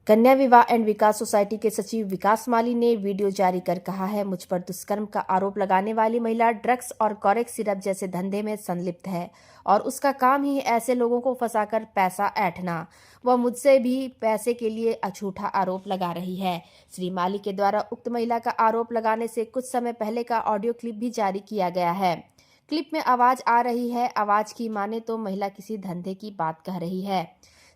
कन्या विवाह and Vikas society के सचिव विकास माली ने वीडियो जारी कर कहा है, मुझ पर दुष्कर्म का आरोप लगाने वाली महिला ड्रग्स और कॉरेक्स सिरप जैसे धंधे में संलिप्त है और उसका काम ही ऐसे लोगों को फंसाकर पैसा ऐंठना। वह मुझसे भी पैसे के लिए झूठा आरोप लगा रही है। श्री माली के द्वारा उक्त महिला का आरोप लगाने से कुछ समय पहले का ऑडियो क्लिप भी जारी किया गया है। क्लिप में आवाज आ रही है। आवाज की माने तो महिला किसी धंधे की बात कह रही है।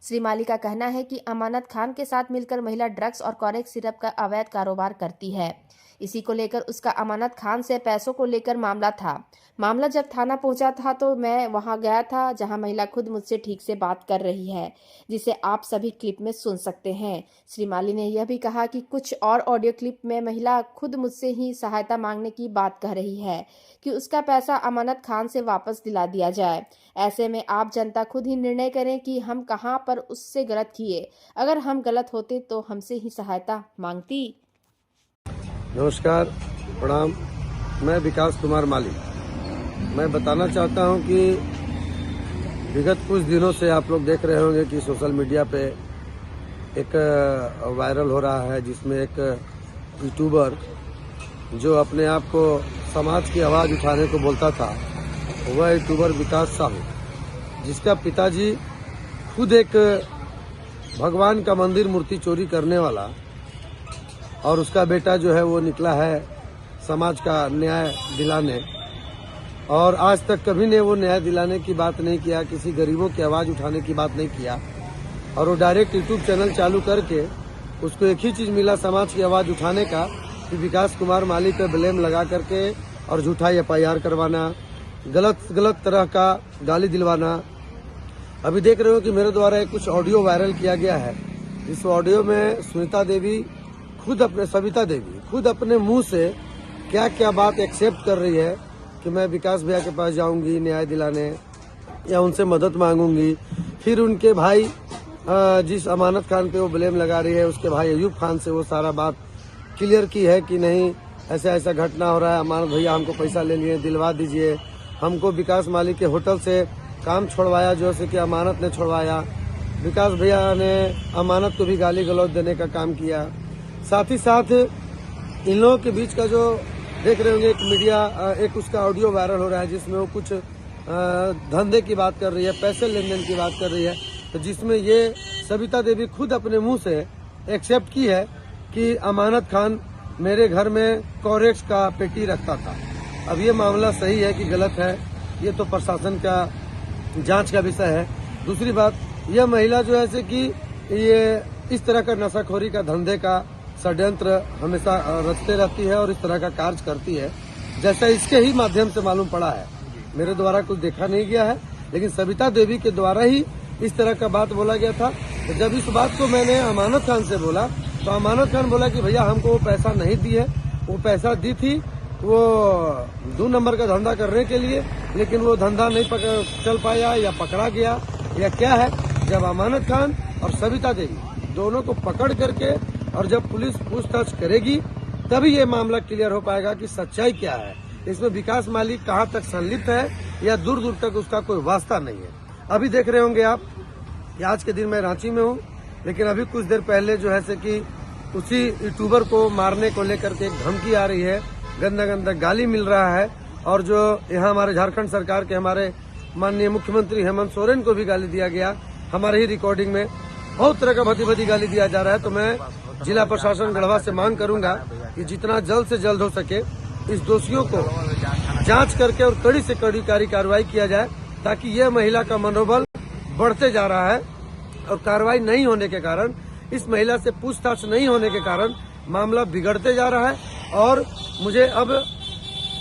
श्री माली का कहना है कि अमानत खान के साथ मिलकर महिला ड्रग्स और कॉरेक्स सिरप का अवैध कारोबार करती है। इसी को लेकर उसका अमानत खान से पैसों को लेकर मामला था। मामला जब थाना पहुंचा था तो मैं वहां गया था, जहां महिला खुद मुझसे ठीक से बात कर रही है, जिसे आप सभी क्लिप में सुन सकते हैं। श्री माली ने यह भी कहा कि कुछ और ऑडियो क्लिप में महिला खुद मुझसे ही सहायता मांगने की बात कह रही है कि उसका पैसा अमानत खान से वापस दिला दिया जाए। ऐसे में आप जनता खुद ही निर्णय करें कि हम कहां पर उससे गलत किए। अगर हम गलत होते तो हमसे ही सहायता मांगती। नमस्कार, प्रणाम। मैं विकास कुमार माली। मैं बताना चाहता हूं कि विगत कुछ दिनों से आप लोग देख रहे होंगे कि सोशल मीडिया पे एक वायरल हो रहा है, जिसमें एक यूट्यूबर जो अपने आप को समाज की आवाज़ उठाने को बोलता था, वह यूट्यूबर विकास साहू, जिसका पिताजी खुद एक भगवान का मंदिर मूर्ति चोरी करने वाला और उसका बेटा जो है वो निकला है समाज का न्याय दिलाने, और आज तक कभी ने वो न्याय दिलाने की बात नहीं किया, किसी गरीबों की आवाज़ उठाने की बात नहीं किया। और वो डायरेक्ट यूट्यूब चैनल चालू करके उसको एक ही चीज़ मिला समाज की आवाज़ उठाने का, कि विकास कुमार माली पे ब्लेम लगा करके और झूठा FIR करवाना, गलत तरह का गाली दिलवाना। अभी देख रहे हो कि मेरे द्वारा कुछ ऑडियो वायरल किया गया है। इस ऑडियो में सविता देवी खुद अपने मुंह से क्या क्या बात एक्सेप्ट कर रही है कि मैं विकास भैया के पास जाऊंगी न्याय दिलाने या उनसे मदद मांगूंगी। फिर उनके भाई जिस अमानत खान पे वो ब्लेम लगा रही है, उसके भाई अयूब खान से वो सारा बात क्लियर की है कि नहीं, ऐसा घटना हो रहा है, अमानत भैया हमको पैसा ले लिए, दिलवा दीजिए। हमको विकास माली के होटल से काम छोड़वाया, जो है कि अमानत ने छोड़वाया। विकास भैया ने अमानत को भी गाली गलौज देने का काम किया। साथ ही साथ इन लोगों के बीच का जो देख रहे होंगे एक उसका ऑडियो वायरल हो रहा है, जिसमें वो कुछ धंधे की बात कर रही है, पैसे लेन देन की बात कर रही है, तो जिसमें ये सविता देवी खुद अपने मुंह से एक्सेप्ट की है कि अमानत खान मेरे घर में कॉरेक्स का पेटी रखता था। अब ये मामला सही है कि गलत है, ये तो प्रशासन का जांच का विषय है। दूसरी बात, यह महिला जो है कि ये इस तरह का नशाखोरी का धंधे का षड्यंत्र हमेशा रचते रहती है और इस तरह का कार्य करती है, जैसा इसके ही माध्यम से मालूम पड़ा है। मेरे द्वारा कुछ देखा नहीं गया है, लेकिन सविता देवी के द्वारा ही इस तरह का बात बोला गया था। तो जब इस बात को मैंने अमानत खान से बोला, तो अमानत खान बोला कि भैया हमको वो पैसा नहीं दी है, वो पैसा दी थी वो 2 नंबर का धंधा करने के लिए, लेकिन वो धंधा नहीं चल पाया या पकड़ा गया या क्या है। जब अमानत खान और सविता देवी दोनों को पकड़ करके और जब पुलिस पूछताछ करेगी, तभी ये मामला क्लियर हो पाएगा कि सच्चाई क्या है, इसमें विकास माली कहां तक संलिप्त है या दूर दूर तक उसका कोई वास्ता नहीं है। अभी देख रहे होंगे आप कि आज के दिन मैं रांची में हूं, लेकिन अभी कुछ देर पहले जो है कि उसी यूट्यूबर को मारने को लेकर के एक धमकी आ रही है, गंदा गाली मिल रहा है। और जो यहाँ हमारे झारखंड सरकार के हमारे माननीय मुख्यमंत्री हेमंत सोरेन को भी गाली दिया गया, हमारे ही रिकॉर्डिंग में बहुत तरह का भद्दी गाली दिया जा रहा है। तो मैं जिला प्रशासन गढ़वा से मांग करूंगा कि जितना जल्द से जल्द हो सके इस दोषियों को जांच करके और कड़ी से कड़ी कार्रवाई किया जाए, ताकि यह महिला का मनोबल बढ़ते जा रहा है और कार्रवाई नहीं होने के कारण, इस महिला से पूछताछ नहीं होने के कारण मामला बिगड़ते जा रहा है। और मुझे अब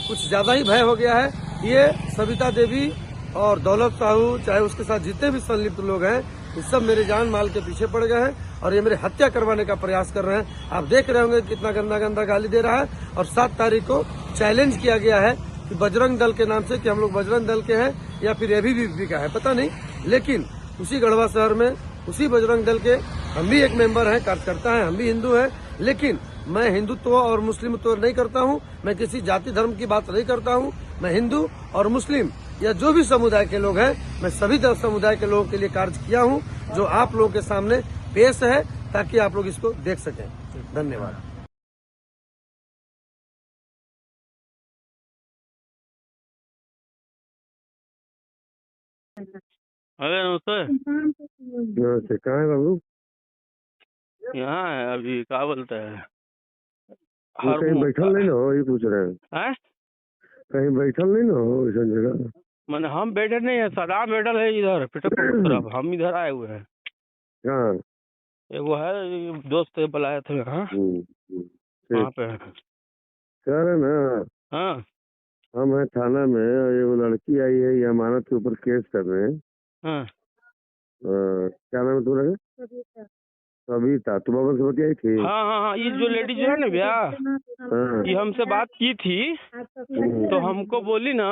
कुछ ज्यादा ही भय हो गया है। ये सविता देवी और दौलत साहू, चाहे उसके साथ जितने भी संलिप्त लोग हैं, ये सब मेरे जान माल के पीछे पड़ गए हैं और ये मेरे हत्या करवाने का प्रयास कर रहे हैं। आप देख रहे होंगे कितना गंदा गाली दे रहा है। और 7 तारीख को चैलेंज किया गया है कि बजरंग दल के नाम से, कि हम लोग बजरंग दल के हैं या फिर ABVP का है पता नहीं, लेकिन उसी गढ़वा शहर में उसी बजरंग दल के हम भी एक मेंबर हैं, कार्यकर्ता हैं, हम भी हिंदू हैं। लेकिन मैं हिंदुत्व और मुस्लिमत्व नहीं करता हूं, मैं किसी जाति धर्म की बात नहीं करता हूं। मैं हिंदू और मुस्लिम या जो भी समुदाय के लोग हैं, मैं सभी समुदाय के लोगों के लिए कार्य किया हूं, जो आप लोगों के सामने पेश है। ताकि आप लोग इसको देख सकें। धन्यवाद। अरे नमस्ते। नमस्ते, कहाँ है बाबू? यहाँ है अभी, क्या बोलते हैं कहीं बैठल नहीं ना हो, ये पूछ रहे हैं। हैं? कहीं बैठल नहीं ना हो ऐसा जगह? मैंने हम बैठे नहीं है, सदा बैठल है इधर पिटकपुर की तरफ। हम इधर आए हुए हैं। कहाँ? वो है दोस्त बुलाए थे यहाँ, वहाँ ठीक। पे है। कह रहे ना, हाँ हम है थाना में और ये वो लड़की आई है, ये अमानत के ऊपर केस कर रहे हैं। हाँ क्या नाम है तुम्हारा? सविता। तुम बाबा से बतियाई थी? हाँ हाँ हाँ, ये जो लेडीज है ना भैया, हाँ। ये हमसे बात की थी, तो हमको बोली ना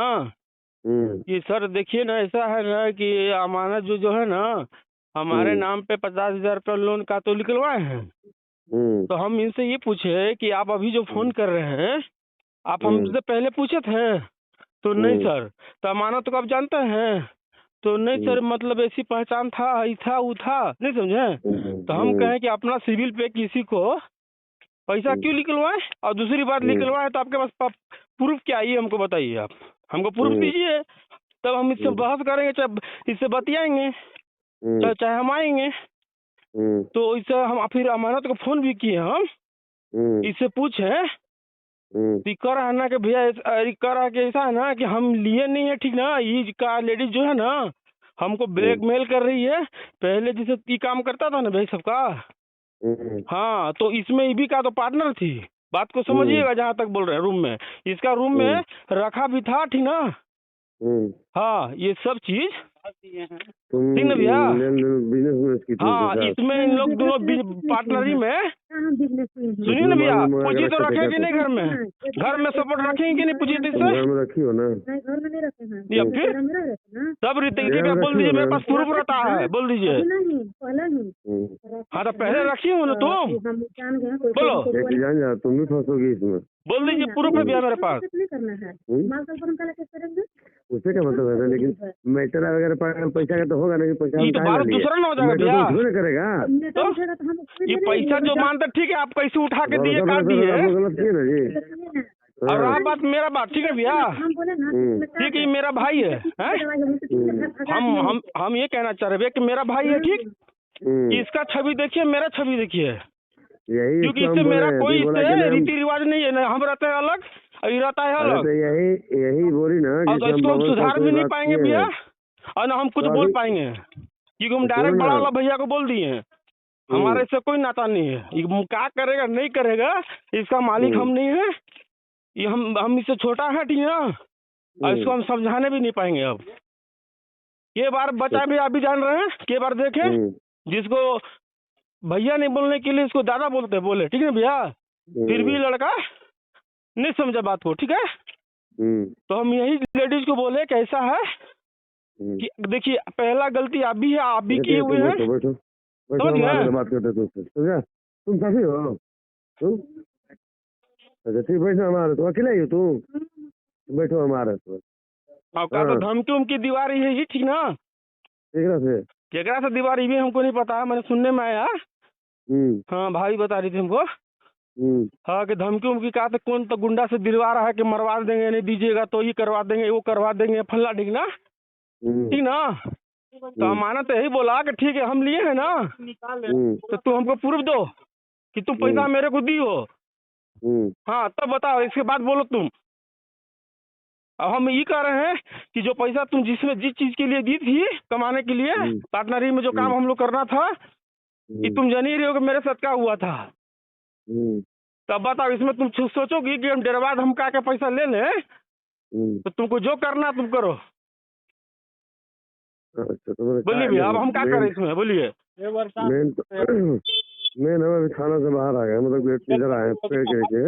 कि सर देखिए ना, ऐसा है ना कि अमानत जो है ना हमारे नाम पे 50,000 रुपये लोन का तो निकलवाए हैं। तो हम इनसे ये पूछे कि आप अभी जो फोन कर रहे हैं, आप हमसे पहले पूछे थे? तो नहीं सर। तो अमानत को आप जानते हैं? तो नहीं सर, मतलब ऐसी पहचान था, ये था वो था, नहीं समझे। तो हम कहें कि अपना सिविल पे किसी को पैसा क्यों निकलवाए, और दूसरी बात निकलवाए तो आपके पास प्रूफ क्या है, ये हमको बताइए। आप हमको प्रूफ दीजिए, तब हम इससे बहस करेंगे, चाहे इससे बतियाएंगे, चाहे हम आएंगे। तो इससे हम फिर अमानत को फोन भी किए हम, इससे पूछे कर है ना कि भैया कर है कि ऐसा है ना कि हम लिए नहीं है, ठीक ना। ये का लेडीज जो है ना हमको ब्लैकमेल कर रही है। पहले जैसे ये काम करता था ना भाई सबका, हाँ, तो इसमें ईबी का तो पार्टनर थी। बात को समझिएगा, जहाँ तक बोल रहे हैं। रूम में इसका रूम में रखा भी था, ठीक ना। हाँ, ये सब चीज ठीक ना भैया। हाँ, इसमें इन लोग दोनों पार्टनरी में। सुनिए ना भैया, पूंजी तो रखेगी नहीं घर में? घर में सपोर्ट रखेंगे कि नहीं पूंजी? इससे घर में रखी हो ना? या फिर सब रीति का बोल दीजिए, मेरे पास प्रूफ रहता है, बोल दीजिए। हाँ, तो पहले रखी हूँ ना तुम, बोलो। जान जा, तुम भी फंसोगी इसमें। बोल दीजिए, प्रूफ है भैया मेरे पास। उसे क्या मतलब है, लेकिन मैटर वगैरह पैसा का तो होगा नहीं। पैसा ये तो बात दूसरा ना हो जाएगा भैया। तो करेगा तो ये पैसा जो मानते, ठीक है, आप कैसे उठा के दिए, काट दिए, गलत किए ना जी। और रहा बात मेरा बात, ठीक है भैया, ठीक है, ये मेरा भाई है, हम ये कहना चाह रहे हैं कि मेरा भाई है, ठीक। इसका छवि देखिए, मेरा छवि देखिए, क्योंकि इससे मेरा कोई रीति रिवाज नहीं है ना। हम रहते हैं अलग, ये रहता है अलग। यही बोली ना, और तो इसको हम सुधार भी नहीं पाएंगे भैया, और ना हम कुछ बोल पाएंगे, क्योंकि हम डायरेक्ट बड़ा वाला भैया को बोल दिए हैं। हमारे इससे कोई नाता नहीं है। ये क्या करेगा नहीं करेगा, इसका मालिक हम नहीं है। ये हम इससे छोटा है, ठीक है, और इसको हम समझाने भी नहीं पाएंगे। अब ये बार बचा भी आप भी जान रहे हैं, के बार देखे जिसको भैया नहीं बोलने के लिए इसको दादा बोले, ठीक है भैया। फिर भी लड़का नहीं समझा बात को, ठीक है। तो हम यही लेडीज को बोले कि ऐसा है कि देखिए, पहला गलती आप भी है, आप भी किए हुए हैं। बात करते तुम काफी हो अच्छा, ठीक, बैठो हमारे। तो अकेले ही हो तू? बैठो हमारे तो। आपका तो धमकी उमकी दीवार ही है ये, ठीक ना। केकरा से दीवार भी हमको नहीं पता है, मैंने सुनने में आया। हाँ, भाई बता रही थी हमको। हाँ, कि धमकी उमकी कहा, तो कौन तो गुंडा से दिलवा रहा है कि मरवा देंगे, नहीं दीजिएगा तो ये करवा देंगे, वो करवा देंगे, फल्ला ठीक ना, ठीक ना। तो अमानत तो यही बोला कि ठीक है हम लिए हैं ना, तो तुम हमको प्रूफ दो कि तुम पैसा मेरे को दी हो। हाँ, तब बताओ, इसके बाद बोलो तुम। अब हम ये कह रहे हैं कि जो पैसा तुम जिस चीज के लिए दी थी, कमाने के लिए, पार्टनरी में जो काम हम लोग करना था, ये तुम जान ही रहे हो कि मेरे साथ क्या हुआ था। तब बताओ, इसमें तुम सोचोगी कि हम डेढ़ बाद हम का के पैसा ले लें, तो तुमको जो करना तुम करो। बोलिए भैया, अब हम क्या करें इसमें, बोलिए। मैं ना अभी थाना से बाहर आ गया, मतलब इधर आए पेड़ के।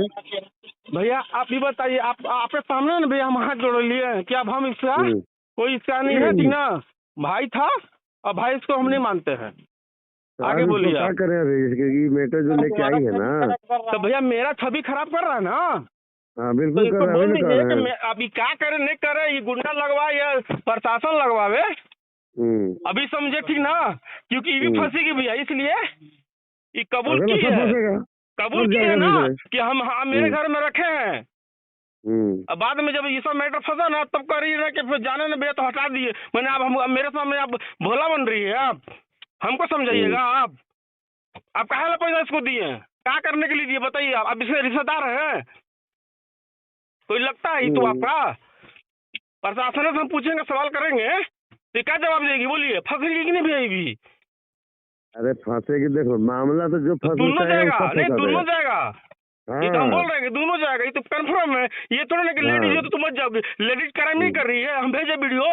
भैया आप ये बताइए, आप आपके सामने ना भैया हम हाथ जोड़ लिए हैं कि अब हम इसका कोई इसका नहीं है, ठीक ना। भाई था, और भाई इसको हम नहीं मानते हैं। आगे बोलिए। क्या करें, मैटर जो लेके आई है ना, तो भैया मेरा छवि खराब कर रहा है ना। हाँ बिल्कुल, तो बोल दीजिए कि अभी क्या करे नहीं करे, ये गुंडा लगवाए या प्रशासन लगवावे, अभी समझे, ठीक ना। क्योंकि ये भी फंसेगी भैया, इसलिए ये कबूल अगला की सब है, फंसेगा, कबूल सब की है जाएगा ना भीतर। कि हम मेरे घर में रखे हैं। अब बाद में जब ये सब मैटर फंसा ना तब कह रही है ना कि फिर जाने न भैया तो हटा दिए। मैंने अब मेरे सामने आप भोला बन रही है। आप हमको समझाइएगा। आप कहाँ ला पैसा इसको दिए हैं? क्या करने के लिए दिए बताइए? आप इसके रिश्तेदार हैं? कोई लगता है ये तो आपका? प्रशासन से हम पूछेंगे, सवाल करेंगे तो क्या जवाब देगी? बोलिए, फंसेगी कि नहीं भैया ये भी? अरे फंसेगी, देखो मामला तो जो तो फंसना दोनों चाहेगा वो जाएगा, सब नहीं फंसा दोनों देगा। जाएगा। ये तो हम बोल हाँ रहे हैं कि दोनों जाएगा, ये तो कंफर्म है। ये थोड़ा ना कि लेडीज हो तो तुम मत जाओगे। लेडीज क्राइम नहीं कर रही है, हम भेजे वीडियो।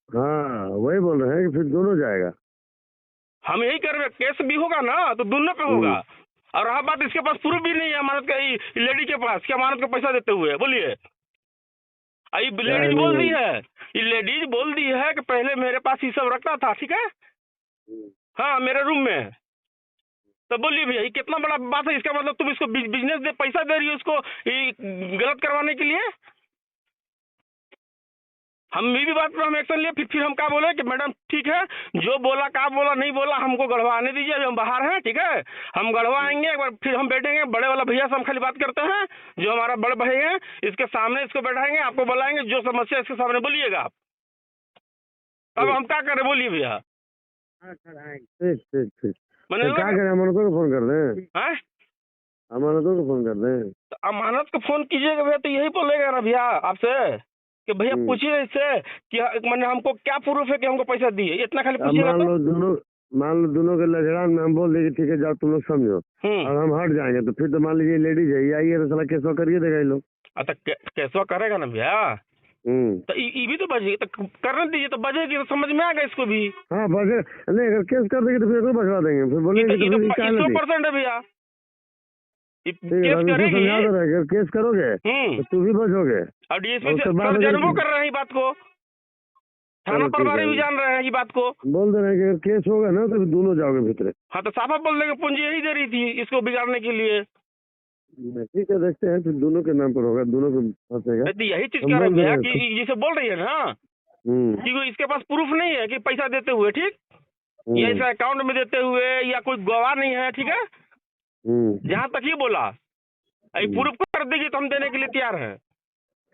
हाँ वही बोल रहे हैं कि फिर दोनों जाएगा। हम यही कर रहे हैं, केस भी होगा ना तो दोनों पे होगा। और रहा बात, इसके पास प्रूफ भी नहीं है अमानत का, लेडी के पास कि अमानत का पैसा देते हुए। बोलिए, ये क्या लेडीज नहीं बोल दी बोल। है, ये लेडीज बोल दी है कि पहले मेरे पास ये सब रखता था, ठीक है, हाँ मेरे रूम में। तो बोलिए भैया, ये कितना बड़ा बात है? इसका मतलब तुम इसको बिजनेस दे पैसा दे रही हो इसको ये गलत करवाने के लिए। हम ये भी बात पर हम एक्शन लिए, फिर हम क्या बोले कि मैडम ठीक है, जो बोला क्या बोला नहीं बोला हमको गढ़वाने दीजिए, अभी हम बाहर हैं, ठीक है, हम गढ़वाएंगे एक बार, फिर हम बैठेंगे बड़े वाला भैया से हम खाली बात करते हैं, जो हमारा बड़े भाई है इसके सामने इसको बैठाएंगे, आपको बुलाएंगे, जो समस्या इसके सामने बोलिएगा आप। तब हम क्या करें? बोलिए भैया। ठीक ठीक ठीक। मैंने तो क्या करें, अमानतों को फोन कर दें? हैं? अमानतों को फोन कर दें? तो अमानत को फोन कीजिएगा भैया तो यही बोलेगा ना भैया आपसे कि भैया पूछिए इससे कि मैंने हमको क्या प्रूफ है कि हमको पैसा दिए, इतना खाली अब पूछिएगा तो। मान लो दोनों के लड़ाई में हम बोल देंगे ठीक है जाओ तुम लोग समझो, और हम हट जाएंगे, तो फिर तो मान लीजिए लेडीज है ये आई है तो साला केसवा करिए देगा ये लोग। अच्छा कैसवा करेगा ना भैया, तो ये भी तो बजेगी, तो करने दीजिए, तो बजेगी तो समझ में आएगा इसको भी। हाँ बजे नहीं, अगर केस कर देंगे तो फिर को बजवा देंगे, फिर बोलेंगे तो फिर क्या 100% है भैया, केस समझा करेगी। दे रहे हैं, केस करोगे तो तू भी बचोगे। और डीएसपी उसके बाद सब अगर जानबो कर रहे हैं ये बात को, थाना प्रभारी भी जान रहे हैं ये बात को। बोल दे रहे हैं कि अगर केस होगा ना तो फिर दोनों जाओगे भीतर। हाँ तो साफा बोल देंगे पूंजी यही दे रही थी इसको बिगाड़ने के लिए। ठीक है देखते हैं, फिर दोनों के नाम पर होगा, दोनों को फंसेगा। तो यही चीज कह रहे हैं भैया कि जिसे बोल रही है ना कि वो इसके पास प्रूफ नहीं है कि पैसा देते हुए, ठीक, या इस अकाउंट में देते हुए या कोई गवाह नहीं है, ठीक है, जहाँ तक ही बोला प्रूफ कर दीजिए तो हम देने के लिए तैयार हैं।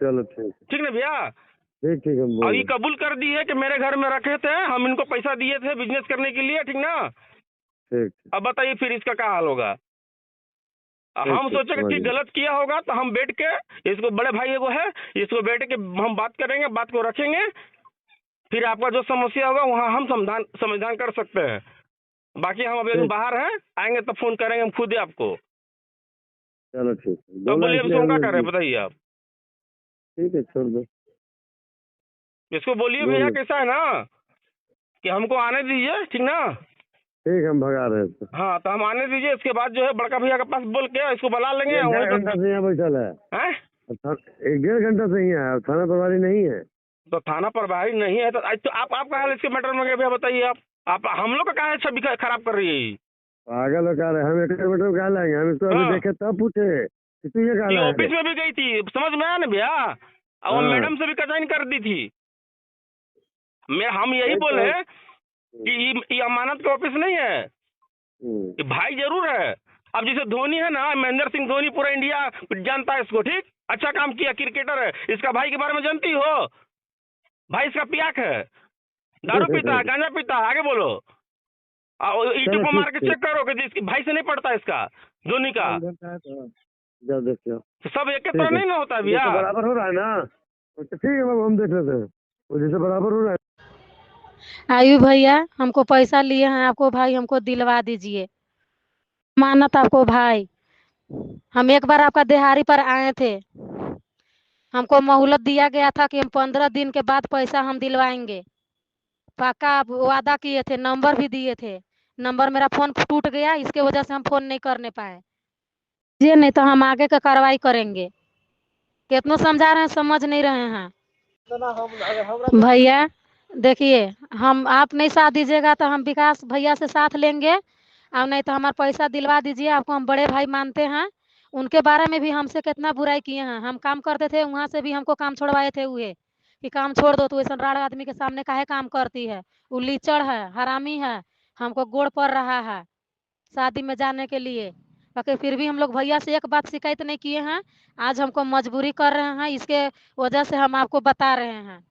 चलो ठीक ठीक ना भैया? ठीक ठीक हम और ये कबूल कर दी है कि मेरे घर में रखे थे, हम इनको पैसा दिए थे बिजनेस करने के लिए, ठीक ना? ठीक। अब बताइए फिर इसका क्या हाल होगा? हम सोचे कि ठीक गलत किया होगा तो हम बैठ के, इसको बड़े भाई को है, इसको बैठ के हम बात करेंगे, बात को रखेंगे, फिर आपका जो समस्या होगा वहाँ हम समाधान कर सकते हैं। बाकी हम अभी बाहर हैं, आएंगे तब फोन करेंगे हम खुद ही आपको। चलो ठीक है। तो बोलिए अब क्या कर रहे हैं बताइए आप? ठीक है छोड़ दो इसको, बोलिए भैया कैसा है ना कि हमको आने दीजिए, ठीक ना? ठीक हम भगा रहे हैं। हाँ तो हम आने दीजिए, इसके बाद जो है बड़का भैया के पास बोल के इसको बुला लेंगे। 1.5 घंटा से यहाँ बैठल है, 1.5 घंटा से ही है, थाना प्रभारी नहीं है। तो थाना प्रभारी नहीं है तो आप कहा इसके मैटर में भैया बताइए आप हम लोग का कहा छवि खराब कर रही है? पागल हो कह रहे हम 1 किलोमीटर कहा लाएंगे, हम इसको अभी देखे तब पूछे कि तू ये कहा ऑफिस में भी गई थी, समझ में आया ना भैया, और वो मैडम से भी कटाइन कर दी थी। हम यही बोले कि ये अमानत का ऑफिस नहीं है, ये भाई जरूर है। अब जैसे धोनी है ना, महेंद्र सिंह धोनी पूरा इंडिया जानता है इसको, ठीक, अच्छा काम किया, क्रिकेटर है। इसका भाई के बारे में जानती हो? भाई इसका पियाक है, दारू पीता है, गांजा पीता है, आगे बोलो। ईटों को मार के चेक करो कि जिसकी भाई से नहीं पड़ता इसका, धोनी का। जब देखो सब एक तरह नहीं ना होता है भैया, बराबर हो रहा है ना, ठीक है हम देख लेते हैं वो जैसे बराबर हो रहा है। आयु भैया हमको पैसा लिए हैं, आपको भाई हमको दिलवा दीजिए, मानत आपको भाई। हम एक बार आपका दिहाड़ी पर आए थे, हमको मोहलत दिया गया था कि हम 15 दिन के बाद पैसा हम दिलवाएंगे। पक्का आप वादा किए थे, नंबर भी दिए थे, नंबर मेरा फोन टूट गया, इसके वजह से हम फोन नहीं करने पाए। ये नहीं तो हम आगे का कार्रवाई करेंगे। कितना समझा रहे हैं, समझ नहीं रहे हैं भैया। देखिए हम, आप नहीं साथ दीजिएगा तो हम विकास भैया से साथ लेंगे, और नहीं तो हमारा पैसा दिलवा दीजिए। आपको हम बड़े भाई मानते हैं, उनके बारे में भी हमसे कितना बुराई किए हैं। हम काम करते थे वहाँ से भी हमको काम छोड़वाए थे हुए कि काम छोड़ दो, तो ऐसा राड़ आदमी के सामने काहे काम करती है, वो लीचड़ है, हरामी है, हमको गोड़ पड़ रहा है। शादी में जाने के लिए, बाकी फिर भी हम लोग भैया से एक बात शिकायत नहीं किए हैं। आज हमको मजबूरी कर रहे हैं, इसके वजह से हम आपको बता रहे हैं।